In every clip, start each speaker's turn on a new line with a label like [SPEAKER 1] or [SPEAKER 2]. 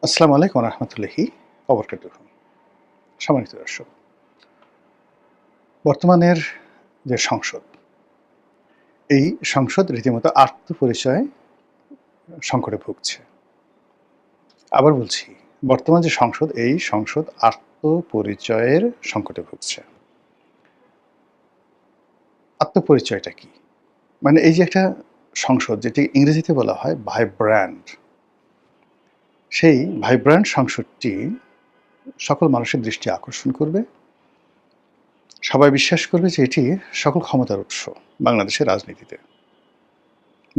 [SPEAKER 1] আসসালামু আলাইকুম রহমতুল্লাহি ওবরকাতুহু। সম্মানিত দর্শক, বর্তমানের যে সংসদ, এই সংসদ রীতিমতো আত্মপরিচয় সংকটে ভুগছে। আবার বলছি, বর্তমান যে সংসদ, এই সংসদ আত্মপরিচয়ের সংকটে ভুগছে। আত্মপরিচয়টা কি? মানে এই যে একটা সংসদ, যেটি ইংরেজিতে বলা হয় ভাইব্র্যান্ট, সেই ভাইব্র্যান্ট সংসদটি সকল মানুষের দৃষ্টি আকর্ষণ করবে। সবাই বিশ্বাস করবে যে এটি সকল ক্ষমতার উৎস বাংলাদেশের রাজনীতিতে,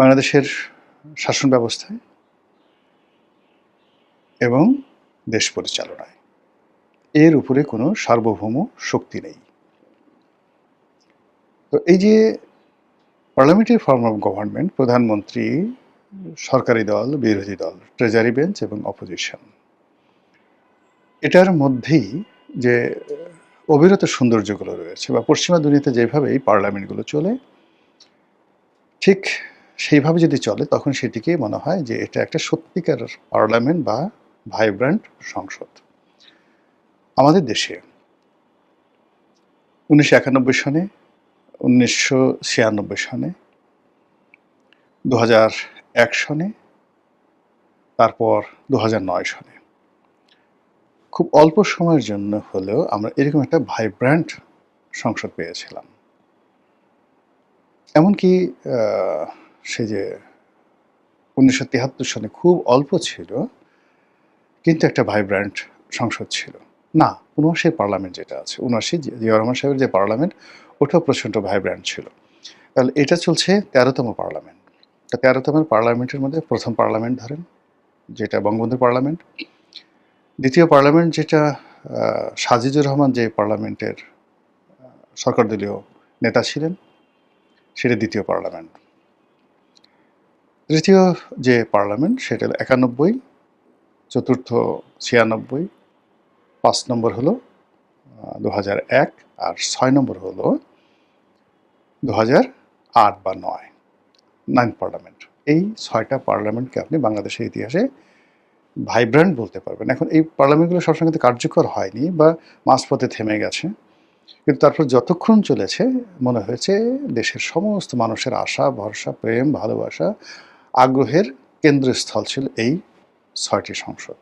[SPEAKER 1] বাংলাদেশের শাসন ব্যবস্থায় এবং দেশ পরিচালনায়। এর উপরে কোনো সার্বভৌম শক্তি নেই। তো এই যে পার্লামেন্টারি ফর্ম অফ গভর্নমেন্ট, প্রধানমন্ত্রী, সরকারি দল, বিরোধী দল, ট্রেজারি বেঞ্চ এবং অপোজিশন, এটার মধ্যেই যে অবিরত সৌন্দর্যগুলো রয়েছে, বা পশ্চিমা দুনিয়াতে যেভাবে এই পার্লামেন্টগুলো চলে, ঠিক সেইভাবে যদি চলে, তখন সেটিকে মনে হয় যে এটা একটা সত্যিকার পার্লামেন্ট বা ভাইব্র্যান্ট সংসদ। আমাদের দেশে 1991 সনে, 1996 সনে, 2001 সনে, তারপর 2009 সনে, খুব অল্প সময়ের জন্য হলেও আমরা এরকম একটা ভাইব্র্যান্ট সংসদ পেয়েছিলাম। এমনকি সে যে 1973 সনে খুব অল্প ছিল, কিন্তু একটা ভাইব্র্যান্ট সংসদ ছিল। না, ৭৯ পার্লামেন্ট যেটা আছে, ৭৯ জিয়াউর রহমান সাহেবের যে পার্লামেন্ট, ওটাও প্রচণ্ড ভাইব্র্যান্ট ছিল। তাহলে এটা চলছে ১৩তম পার্লামেন্ট। ১৩তম পার্লামেন্টের মধ্যে প্রথম পার্লামেন্ট ধরেন, যেটা বঙ্গবন্ধুর পার্লামেন্ট। দ্বিতীয় পার্লামেন্ট যেটা সাজিদুর রহমান যে পার্লামেন্টের সরকারদলীয় নেতা ছিলেন, সেটা দ্বিতীয় পার্লামেন্ট। তৃতীয় যে পার্লামেন্ট সেটা হলো ৯১, চতুর্থ ৯৬, ৫ নম্বর হলো ২০০১, আর ৬ নম্বর হলো ২০০৮ বা ৯, 9th পার্লামেন্ট। এই ৬টা পার্লামেন্টকে আপনি বাংলাদেশের ইতিহাসে ভাইব্র্যান্ট বলতে পারবেন। এখন এই পার্লামেন্টগুলো সবসময় কিন্তু কার্যকর হয়নি বা মাঝপথে থেমে গেছে, কিন্তু তারপর যতক্ষণ চলেছে মনে হয়েছে দেশের সমস্ত মানুষের আশা, ভরসা, প্রেম, ভালোবাসা, আগ্রহের কেন্দ্রস্থল ছিল এই ৬টি সংসদ।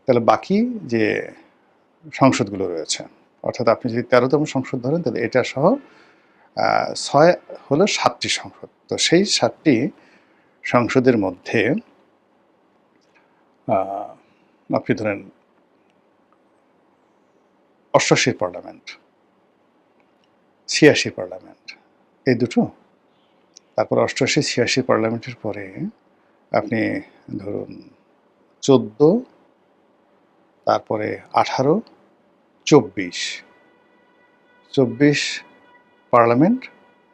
[SPEAKER 1] তাহলে বাকি যে সংসদগুলো রয়েছে, অর্থাৎ আপনি যদি ১৩তম সংসদ ধরেন, তাহলে এটা সহ ৬ হলো ৭টি সংসদ। তো সেই ৭টি সংসদের মধ্যে আপনি ধরেন ৮৮ পার্লামেন্ট, ৮৬ পার্লামেন্ট, এই দুটো। তারপর ৮৮, ৮৬ পার্লামেন্টের পরে আপনি ধরুন ১৪, তারপরে ১৮, ২৪ পার্লামেন্ট।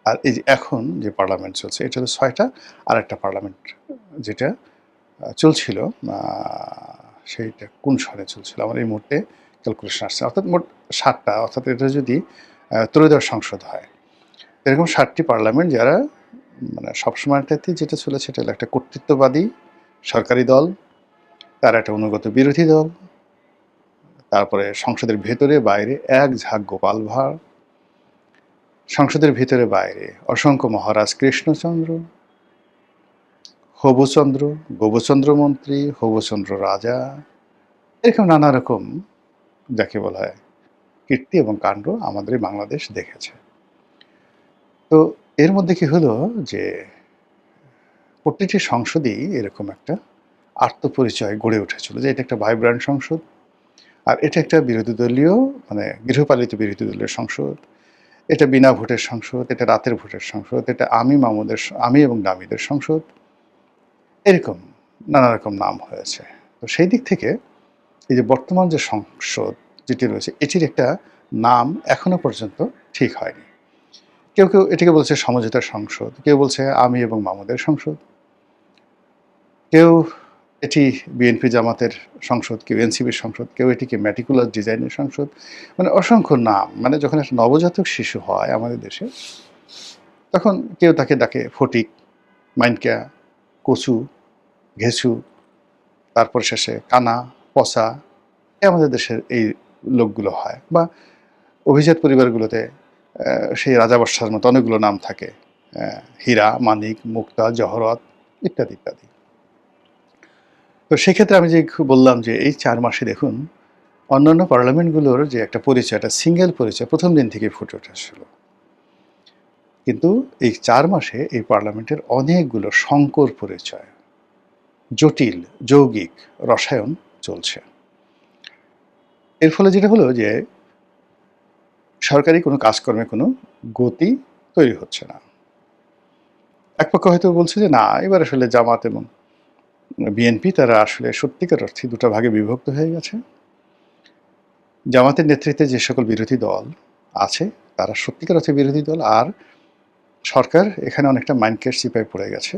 [SPEAKER 1] আর এই যে এখন যে পার্লামেন্ট চলছে, এটা হলো ৬টা। আর একটা পার্লামেন্ট যেটা চলছিল, সেইটা কোন সনে চলছিল আমার এই মুহূর্তে ক্যালকুলেশন আসছে, অর্থাৎ মোট ৭টা। অর্থাৎ এটা যদি ত্রয়োদশ সংসদ হয়, এরকম ৭টি পার্লামেন্ট, যারা মানে সবসময়টাতে যেটা চলেছে, এটা হলো একটা কর্তৃত্ববাদী সরকারি দল, তার একটা অনুগত বিরোধী দল, তারপরে সংসদের ভেতরে বাইরে এক ঝাঁক গোপাল ভাঁড়, সংসদের ভিতরে বাইরে অসংখ্য মহারাজ কৃষ্ণচন্দ্র, হবুচন্দ্র, গোবচন্দ্র মন্ত্রী, হবুচন্দ্র রাজা, এরকম নানা রকম যাকে বলা হয় কীর্তি এবং কাণ্ড আমাদের বাংলাদেশ দেখেছে। তো এর মধ্যে কি হলো যে প্রতিটি সংসদই এরকম একটা আত্মপরিচয় গড়ে উঠেছিল যে এটা একটা ভাইব্র্যান্ট সংসদ, আর এটা একটা বিরোধী দলীয়, মানে গৃহপালিত বিরোধী দলীয় সংসদ, এটা বিনা ভোটের সংসদ, এটা রাতের ভোটের সংসদ, এটা আমি এবং নামীদের সংসদ, এরকম নানা রকম নাম হয়েছে। তো সেই দিক থেকে এই যে বর্তমান যে সংসদ যেটি রয়েছে, এটির একটা নাম এখনো পর্যন্ত ঠিক হয়নি। কেউ কেউ এটিকে বলছে সমঝোতার সংসদ, কেউ বলছে আমি এবং মামুদের সংসদ, কেউ এটি বিএনপি জামাতের সংসদ, কেউ এনসিপির সংসদ, কেউ এটিকে ম্যাটিকুলার ডিজাইনের সংসদ, মানে অসংখ্য নাম। মানে যখন একটা নবজাতক শিশু হয় আমাদের দেশে, তখন কেউ তাকে ডাকে ফটিক, মাইনকা, কচু, ঘেছু, তারপর শেষে কানা, পচা, আমাদের দেশের এই লোকগুলো হয়। বা অভিজাত পরিবারগুলোতে সেই রাজাবাদশার মতো অনেকগুলো নাম থাকে, হীরা, মানিক, মুক্তা, জহরত ইত্যাদি ইত্যাদি। তো সেক্ষেত্রে আমি যে বললাম যে এই 4 মাসে দেখুন অন্যান্য পার্লামেন্টগুলোর যে একটা পরিচয়, একটা সিঙ্গেল পরিচয় প্রথম দিন থেকেই ফুটে উঠেছিল। কিন্তু এই 4 মাসে এই পার্লামেন্টের অনেকগুলো সংকর পরিচয়, জটিল, যৌগিক রসায়ন চলছে। এর ফলে যেটা হলো যে সরকারি কোনো কাজকর্মে কোনো গতি তৈরি হচ্ছে না। এক পক্ষ হয়তো বলছে যে না, এবার আসলে জামাত এবং বিএনপি তারা আসলে সত্যিকার অর্থে দুটো ভাগে বিভক্ত হয়ে গেছে। জামাতের নেতৃত্বে যে সকল বিরোধী দল আছে তারা সত্যিকার অর্থে বিরোধী দল, আর সরকার এখানে অনেকটা মাইন্ডকেট চিপায় পড়ে গেছে।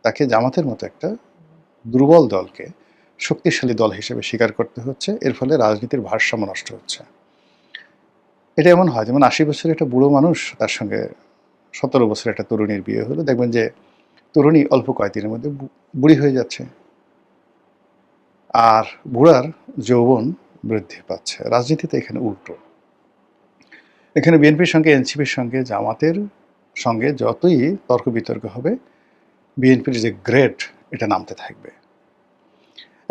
[SPEAKER 1] তাকে জামাতের মতো একটা দুর্বল দলকে শক্তিশালী দল হিসেবে স্বীকার করতে হচ্ছে। এর ফলে রাজনীতির ভারসাম্য নষ্ট হচ্ছে। এটা এমন হয় যেমন 80 বছরের একটা বুড়ো মানুষ, তার সঙ্গে 17 বছরের একটা তরুণীর বিয়ে হলো, দেখবেন যে তরুণী অল্প কয়েকদিনের মধ্যে বুড়ি হয়ে যাচ্ছে, আর বুড়ার যৌবন বৃদ্ধি পাচ্ছে। রাজনীতিতে এখানে উল্টো। এখানে বিএনপির সঙ্গে, এনসিপির সঙ্গে, জামাতের সঙ্গে যতই তর্ক বিতর্ক হবে, বিএনপির যে গ্রেড এটা নামতে থাকবে।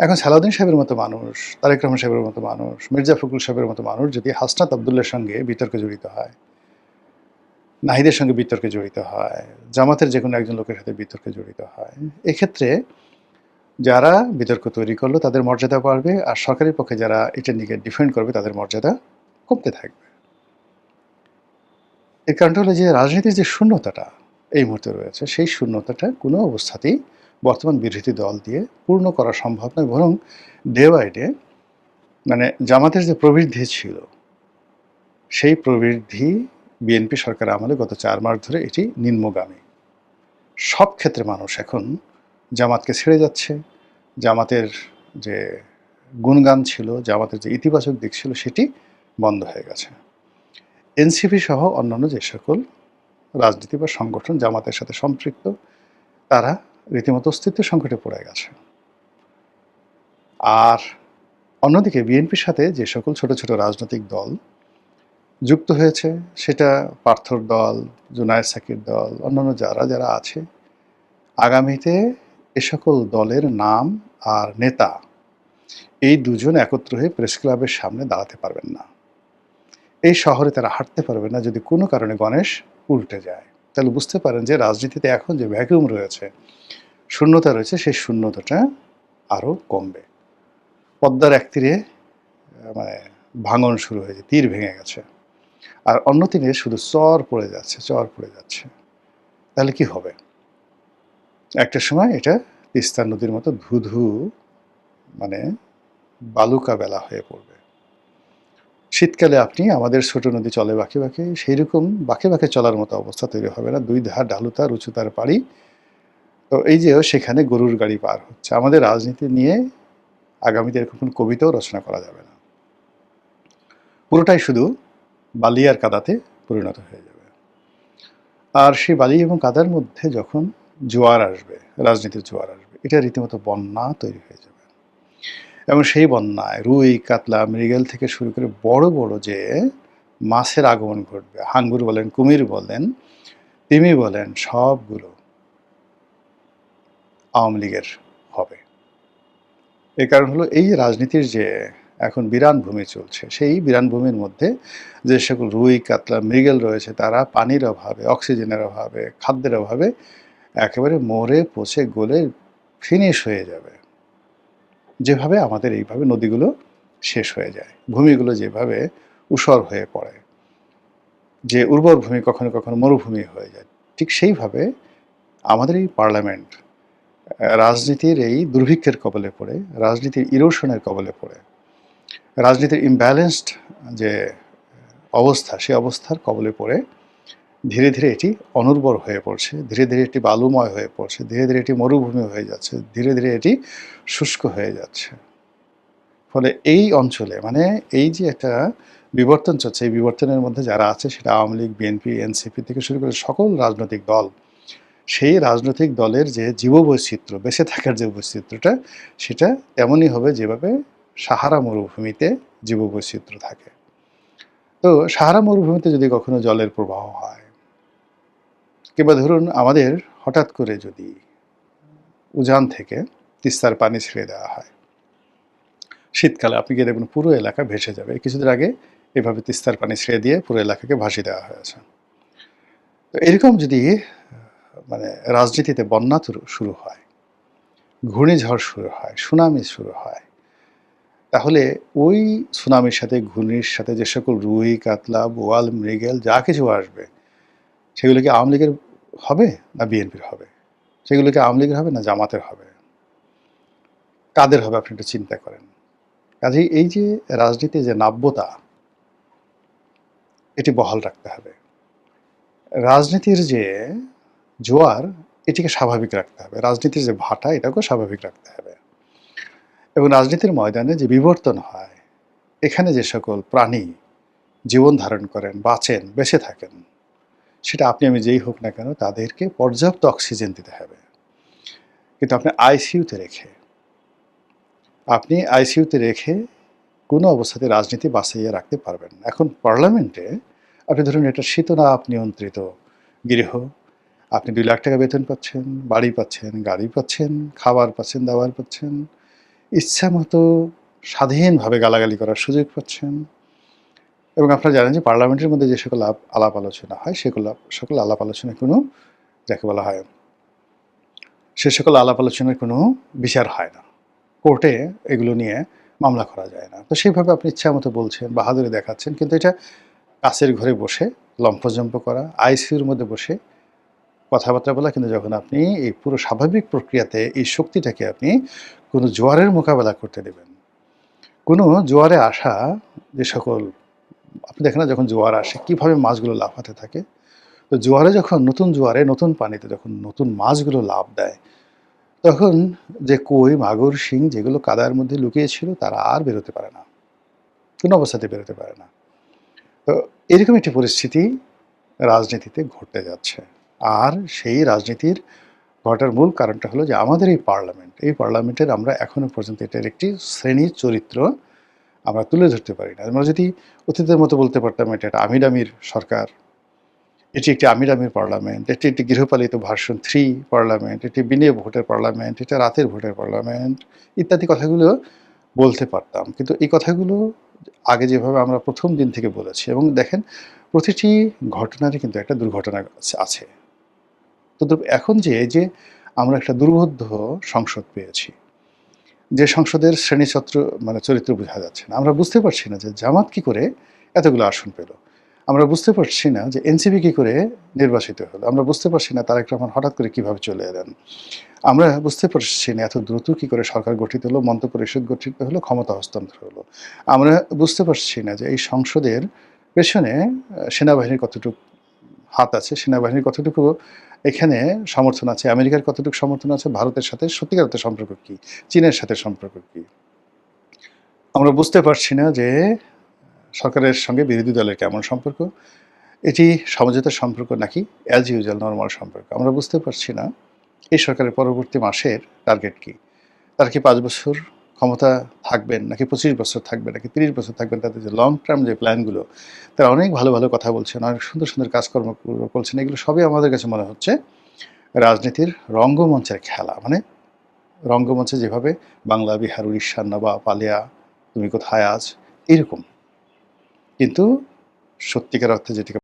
[SPEAKER 1] এখন সালাউদ্দিন সাহেবের মতো মানুষ, তারেক রহমান সাহেবের মতো মানুষ, মির্জা ফখরুল সাহেবের মতো মানুষ যদি হাসনাত আবদুল্লার সঙ্গে বিতর্কে জড়িত হয়, নাহিদের সঙ্গে বিতর্কে জড়িত হয়, জামাতের যে কোনো একজন লোকের সাথে বিতর্কে জড়িত হয়, এক্ষেত্রে যারা বিতর্ক তৈরি করলো তাদের মর্যাদা বাড়বে, আর সরকারের পক্ষে যারা এটা নিয়ে ডিফেন্ড করবে তাদের মর্যাদা কমতে থাকবে। এর কারণটা হলো যে রাজনীতির যে শূন্যতাটা এই মুহূর্তে রয়েছে, সেই শূন্যতাটা কোনো অবস্থাতেই বর্তমান বিরোধী দল দিয়ে পূর্ণ করা সম্ভব নয়। বরং ডে বাই ডে মানে জামাতের যে প্রবৃদ্ধি ছিল, সেই প্রবৃদ্ধি বিএনপি সরকার আমলে গত 4 মাস ধরে এটি নিম্নগামী। সব ক্ষেত্রে মানুষ এখন জামাতকে ছেড়ে যাচ্ছে। জামাতের যে গুণগান ছিল, জামাতের যে ইতিবাচক দিক ছিল, সেটি বন্ধ হয়ে গেছে। এনসিপি সহ অন্যান্য যে সকল রাজনীতি বা সংগঠন জামাতের সাথে সম্পৃক্ত, তারা রীতিমতো অস্তিত্ব সংকটে পড়ে গেছে। আর অন্যদিকে বিএনপির সাথে যে সকল ছোট ছোট রাজনৈতিক দল যুক্ত হয়েছে, সেটা পার্থর দল, জুনায়েদ সাকির দল, অন্যান্য যারা যারা আছে, আগামীতে এ সকল দলের নাম আর নেতা এই দুজন একত্র হয়ে প্রেস ক্লাবের সামনে দাঁড়াতে পারবেন না। এই শহরে তারা হাঁটতে পারবে না যদি কোনো কারণে গণেশ উল্টে যায়। তাহলে বুঝতে পারেন যে রাজনীতিতে এখন যে ভ্যাকুয়াম রয়েছে, শূন্যতা রয়েছে, সেই শূন্যতাটা আরও কমবে। পদ্মার এক তীরে মানে ভাঙন শুরু হয়েছে, তীর ভেঙে গেছে, আর অন্য তীরে শুধু চর পড়ে যাচ্ছে, চর পড়ে যাচ্ছে। তাহলে কি হবে? একটা সময় এটা তিস্তা নদীর মতো ধুধু মানে বালুকা বেলা হয়ে পড়বে। শীতকালে আপনি আমাদের ছোট নদী চলে বাঁকে বাঁকে, সেই রকম বাঁকে বাঁকে চলার মতো অবস্থা তৈরি হবে না। 2 ধার ঢালুতার, উঁচুতার পাড়ি। তো এই যে সেখানে গরুর গাড়ি পার হচ্ছে। আমাদের রাজনীতি নিয়ে আগামীতে এরকম কোনো কবিতাও রচনা করা যাবে না। পুরোটাই শুধু বালি আর কাদাতে পরিণত হয়ে যাবে। আর সেই বালি এবং কাদার মধ্যে যখন জোয়ার আসবে, রাজনীতির জোয়ার আসবে, এটা রীতিমতো বন্যা তৈরি হয়ে যাবে। এবং সেই বন্যায় রুই, কাতলা, মৃগেল থেকে শুরু করে বড় বড় যে মাছের আগমন ঘটবে, হাঙ্গুর বলেন, কুমির বলেন, তিমি বলেন, সবগুলো আওয়ামী লীগের হবে। এর কারণ হলো এই রাজনীতির যে এখন বিরান ভূমি চলছে, সেই বিরান ভূমির মধ্যে যে সকল রুই, কাতলা, মৃগেল রয়েছে, তারা পানির অভাবে, অক্সিজেনের অভাবে, খাদ্যের অভাবে একেবারে মরে পচে গলে ফিনিশ হয়ে যাবে। যেভাবে আমাদের এইভাবে নদীগুলো শেষ হয়ে যায়, ভূমিগুলো যেভাবে ঊষর হয়ে পড়ে, যে উর্বর ভূমি কখনো কখনো মরুভূমি হয়ে যায়, ঠিক সেইভাবে আমাদের এই পার্লামেন্ট রাজনীতির এই দুর্ভিক্ষের কবলে পড়ে, রাজনীতির ইরোশনের কবলে পড়ে, রাজনীতির ইমব্যালেন্সড যে অবস্থা, সেই অবস্থার কবলে পড়ে ধীরে ধীরে এটি অনুর্বর হয়ে পড়ছে, ধীরে ধীরে এটি বালুময় হয়ে পড়ছে, ধীরে ধীরে এটি মরুভূমি হয়ে যাচ্ছে, ধীরে ধীরে এটি শুষ্ক হয়ে যাচ্ছে। ফলে এই অঞ্চলে মানে এই যে একটা বিবর্তন চলছে, এই বিবর্তনের মধ্যে যারা আছে, সেটা আওয়ামী লীগ, বিএনপি, এনসিপি থেকে শুরু করে সকল রাজনৈতিক দল, সেই রাজনৈতিক দলের যে জীববৈচিত্র্য, বেঁচে থাকার যে বৈচিত্র্যটা, সেটা তেমনই হবে যেভাবে সাহারা মরুভূমিতে জীববৈচিত্র্য থাকে। তো সাহারা মরুভূমিতে যদি কখনো জলের প্রবাহ হয়, কিংবা ধরুন আমাদের হঠাৎ করে যদি উজান থেকে তিস্তার পানি ছেড়ে দেওয়া হয়, শীতকালে আপনি গিয়ে দেখবেন পুরো এলাকা ভেসে যাবে। কিছুদিন আগে এভাবে তিস্তার পানি ছেড়ে দিয়ে পুরো এলাকাকে ভাসিয়ে দেওয়া হয়েছে। তো এরকম যদি মানে রাজনীতিতে বন্যা শুরু হয়, ঘূর্ণিঝড় শুরু হয়, সুনামি শুরু হয়, তাহলে ওই সুনামির সাথে ঘূর্ণির সাথে যে সকল রুই, কাতলা, বোয়াল, মৃগেল যা কিছু আসবে, সেগুলো কি আওয়ামী লীগের হবে না বিএনপির হবে? সেগুলো কি আওয়ামী লীগের হবে না জামাতের হবে? কাদের হবে আপনি একটু চিন্তা করেন। কাজেই এই যে রাজনীতির যে নাব্যতা, এটি বহাল রাখতে হবে। রাজনীতির যে জোয়ার, এটিকে স্বাভাবিক রাখতে হবে। রাজনীতির যে ভাটা, এটাকেও স্বাভাবিক রাখতে হবে। এবং রাজনীতির ময়দানে যে বিবর্তন হয়, এখানে যে সকল প্রাণী জীবন ধারণ করেন, বাঁচেন, বেঁচে থাকেন, সেটা আপনি আমি যেই হোক না কেন, তাদেরকে পর্যাপ্ত অক্সিজেন দিতে হবে। কিন্তু আপনি আইসিইউতে রেখে কোনো অবস্থাতে রাজনীতি বাঁচাইয়া রাখতে পারবেন না। এখন পার্লামেন্টে আপনি ধরুন এটা শীতনাপ নিয়ন্ত্রিত গৃহ, আপনি 2 লাখ টাকা বেতন পাচ্ছেন, বাড়ি পাচ্ছেন, গাড়ি পাচ্ছেন, খাবার পাচ্ছেন, দাবার পাচ্ছেন, ইচ্ছা মতো স্বাধীনভাবে গালাগালি করার সুযোগ পাচ্ছেন। এবং আপনারা জানেন যে পার্লামেন্টের মধ্যে যে সকল আলাপ আলোচনা হয়, সেগুলো সকল আলাপ আলোচনায় কোনো, যাকে বলা হয়, সে সকল আলাপ আলোচনার কোনো বিচার হয় না। কোর্টে এগুলো নিয়ে মামলা করা যায় না। তো সেইভাবে আপনি ইচ্ছা মতো বলছেন, বাহাদুরি দেখাচ্ছেন, কিন্তু এটা কাচের ঘরে বসে লম্ফজম্প করা, আইসিইউর মধ্যে বসে কথাবার্তা বলা। কিন্তু যখন আপনি এই পুরো স্বাভাবিক প্রক্রিয়াতে এই শক্তিটাকে আপনি কোনো জোয়ারের মোকাবেলা করতে দেবেন, কোনো জোয়ারে আসা যে সকল, আপনি দেখেন না যখন জোয়ার আসে কীভাবে মাছগুলো লাফাতে থাকে? তো জোয়ারে যখন নতুন জোয়ারে নতুন পানিতে যখন নতুন মাছগুলো লাফ দেয়, তখন যে কই, মাগুর, শিং যেগুলো কাদার মধ্যে লুকিয়ে ছিল, তারা আর বেরোতে পারে না। কোনো অবস্থাতে বেরোতে পারে না। তো এরকম একটি পরিস্থিতি রাজনীতিতে ঘটতে যাচ্ছে। আর সেই রাজনীতির ঘটার মূল কারণটা হলো যে আমাদের এই পার্লামেন্টের আমরা এখনো পর্যন্ত এটার একটি শ্রেণীর চরিত্র আমরা তুলে ধরতে পারি না। আমরা যদি অতীতের মতো বলতে পারতাম এটা একটা আমির-আমির সরকার, এটি একটি আমির-আমির পার্লামেন্ট, এটি একটি গৃহপালিত ভার্সন 3 পার্লামেন্ট, এটি বিনা ভোটের পার্লামেন্ট, এটা রাতের ভোটের পার্লামেন্ট, ইত্যাদি কথাগুলো বলতে পারতাম। কিন্তু এই কথাগুলো আগে যেভাবে আমরা প্রথম দিন থেকে বলেছি, এবং দেখেন প্রতিটি ঘটনারই কিন্তু একটা দুর্ঘটনা আছে। তো এখন যে এই যে আমরা একটা দুর্বোধ্য সংসদ পেয়েছি, যে সংসদের শ্রেণীছত্র মানে চরিত্র বোঝা যাচ্ছে না। আমরা বুঝতে পারছি না যে জামাত কি করে এতগুলো আসন পেল। আমরা বুঝতে পারছি না যে এনসিপি কি করে নির্বাচিত হলো। আমরা বুঝতে পারছি না তারেক রহমান হঠাৎ করে কিভাবে চলে এলেন। আমরা বুঝতে পারছি না এত দ্রুত কি করে সরকার গঠিত হলো, মন্ত্রিপরিষদ গঠিত হলো, ক্ষমতা হস্তান্তর হলো। আমরা বুঝতে পারছি না যে এই সংসদের পেছনে সেনাবাহিনীর কতটুকু হাত আছে, সেনাবাহিনীর কতটুকু এখানে সমর্থন আছে, আমেরিকার কতটুকু সমর্থন আছে, ভারতের সাথে সত্যিকার অর্থে সম্পর্ক কী, চীনের সাথে সম্পর্ক কী। আমরা বুঝতে পারছি না যে সরকারের সঙ্গে বিরোধী দলের কেমন সম্পর্ক, এটি সমঝোতার সম্পর্ক নাকি অ্যাজ ইউজুয়াল নরমাল সম্পর্ক। আমরা বুঝতে পারছি না এই সরকারের পরবর্তী মাসের টার্গেট কী। তারা কি 5 বছর ক্ষমতা থাকবেন, নাকি 25 বছর থাকবেন, নাকি 30 বছর থাকবেন? তাদের যে লং টার্ম যে প্ল্যানগুলো, তারা অনেক ভালো ভালো কথা বলছেন, অনেক সুন্দর সুন্দর কাজকর্ম করছেন। এগুলো সবই আমাদের কাছে মনে হচ্ছে রাজনীতির রঙ্গমঞ্চের খেলা। মানে রঙ্গমঞ্চে যেভাবে বাংলা, বিহার, উড়িষ্যার নবাব, আলিয়া, তুমি কোথায় আজ, এরকম। কিন্তু সত্যিকার অর্থে যেটিকে